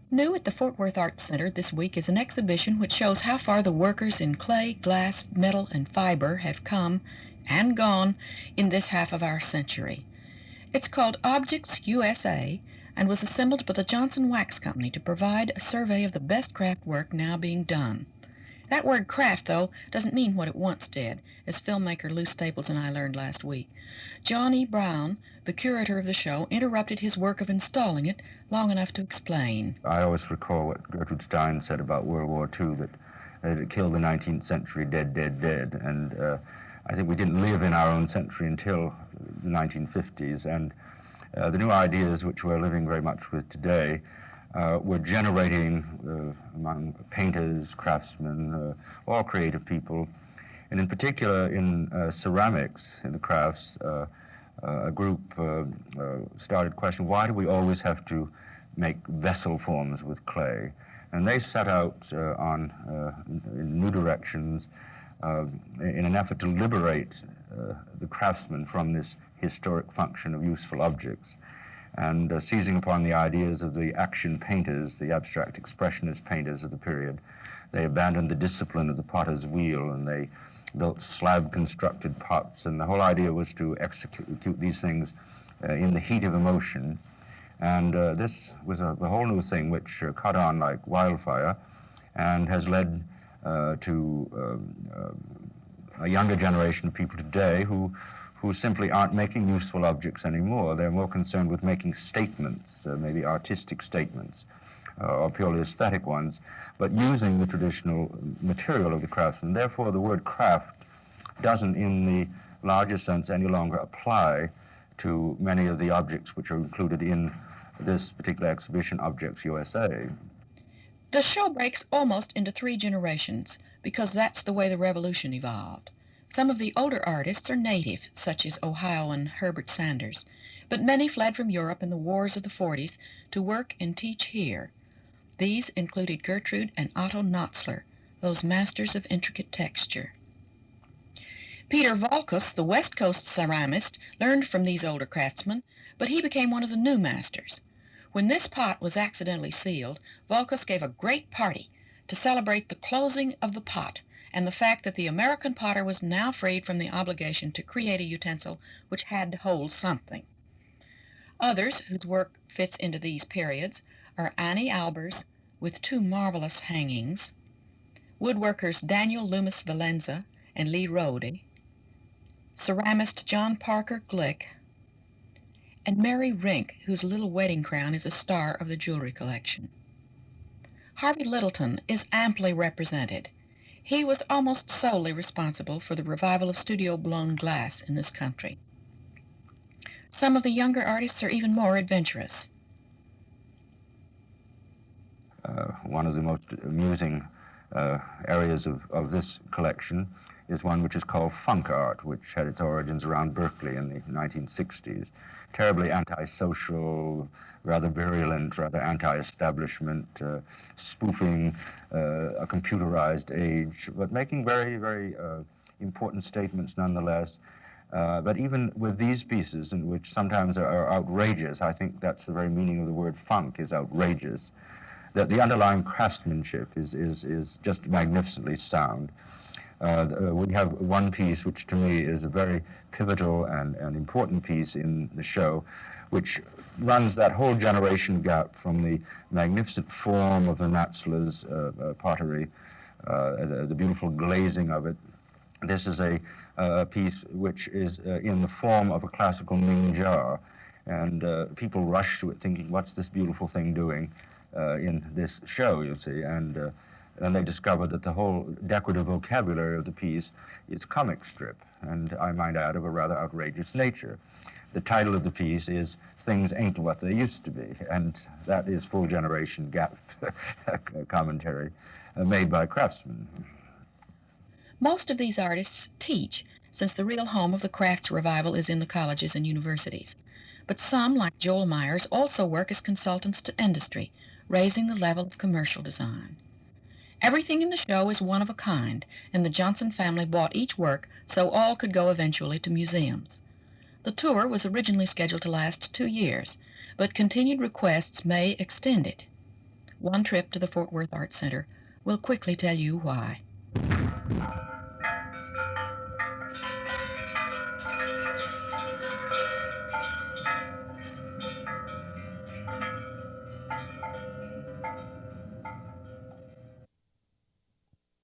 New at the Fort Worth Arts Center this week is an exhibition which shows how far the workers in clay, glass, metal, and fiber have come and gone in this half of our century. It's called Objects U.S.A. and was assembled by the Johnson Wax Company to provide a survey of the best craft work now being done. That word craft, though, doesn't mean what it once did, as filmmaker Lou Staples and I learned last week. John E. Brown, the curator of the show, interrupted his work of installing it long enough to explain. I always recall what Gertrude Stein said about World War II, that it killed the 19th century dead, dead, dead. And I think we didn't live in our own century until the 1950s. And the new ideas which we're living very much with today were generating among painters, craftsmen, all creative people, and in particular in ceramics, in the crafts, a group started questioning, why do we always have to make vessel forms with clay? And they set out in new directions in an effort to liberate the craftsman from this historic function of useful objects. And seizing upon the ideas of the action painters, the abstract expressionist painters of the period, they abandoned the discipline of the potter's wheel, and they built slab-constructed pots. And the whole idea was to execute these things in the heat of emotion. And this was a whole new thing which caught on like wildfire and has led to a younger generation of people today who simply aren't making useful objects anymore. They're more concerned with making statements, maybe artistic statements, or purely aesthetic ones, but using the traditional material of the craftsman. Therefore, the word craft doesn't, in the larger sense, any longer apply to many of the objects which are included in this particular exhibition, Objects U.S.A. The show breaks almost into three generations because that's the way the revolution evolved. Some of the older artists are native, such as Ohioan Herbert Sanders, but many fled from Europe in the wars of the 40s to work and teach here. These included Gertrude and Otto Knotzler, those masters of intricate texture. Peter Volkus, the West Coast ceramist, learned from these older craftsmen, but he became one of the new masters. When this pot was accidentally sealed, Volkus gave a great party to celebrate the closing of the pot and the fact that the American potter was now freed from the obligation to create a utensil which had to hold something. Others whose work fits into these periods are Annie Albers, with two marvelous hangings, woodworkers Daniel Loomis Valenza and Lee Rode, ceramist John Parker Glick, and Mary Rink, whose little wedding crown is a star of the jewelry collection. Harvey Littleton is amply represented. He was almost solely responsible for the revival of studio-blown glass in this country. Some of the younger artists are even more adventurous. One of the most amusing areas of this collection is one which is called funk art, which had its origins around Berkeley in the 1960s. Terribly antisocial, rather virulent, rather anti-establishment, spoofing a computerized age, but making very, very important statements nonetheless. But even with these pieces, in which sometimes are outrageous, I think that's the very meaning of the word funk, is outrageous, that the underlying craftsmanship is just magnificently sound. We have one piece which to me is a very pivotal and important piece in the show, which runs that whole generation gap from the magnificent form of the Knotzler's pottery, the beautiful glazing of it. This is a piece which is in the form of a classical Ming jar, and people rush to it thinking, what's this beautiful thing doing in this show, you see, and they discovered that the whole decorative vocabulary of the piece is comic strip, and I might add, of a rather outrageous nature. The title of the piece is Things Ain't What They Used to Be, and that is full generation gap commentary made by craftsmen. Most of these artists teach, since the real home of the crafts revival is in the colleges and universities. But some, like Joel Myers, also work as consultants to industry, raising the level of commercial design. Everything in the show is one of a kind, and the Johnson family bought each work so all could go eventually to museums. The tour was originally scheduled to last 2 years, but continued requests may extend it. One trip to the Fort Worth Art Center will quickly tell you why.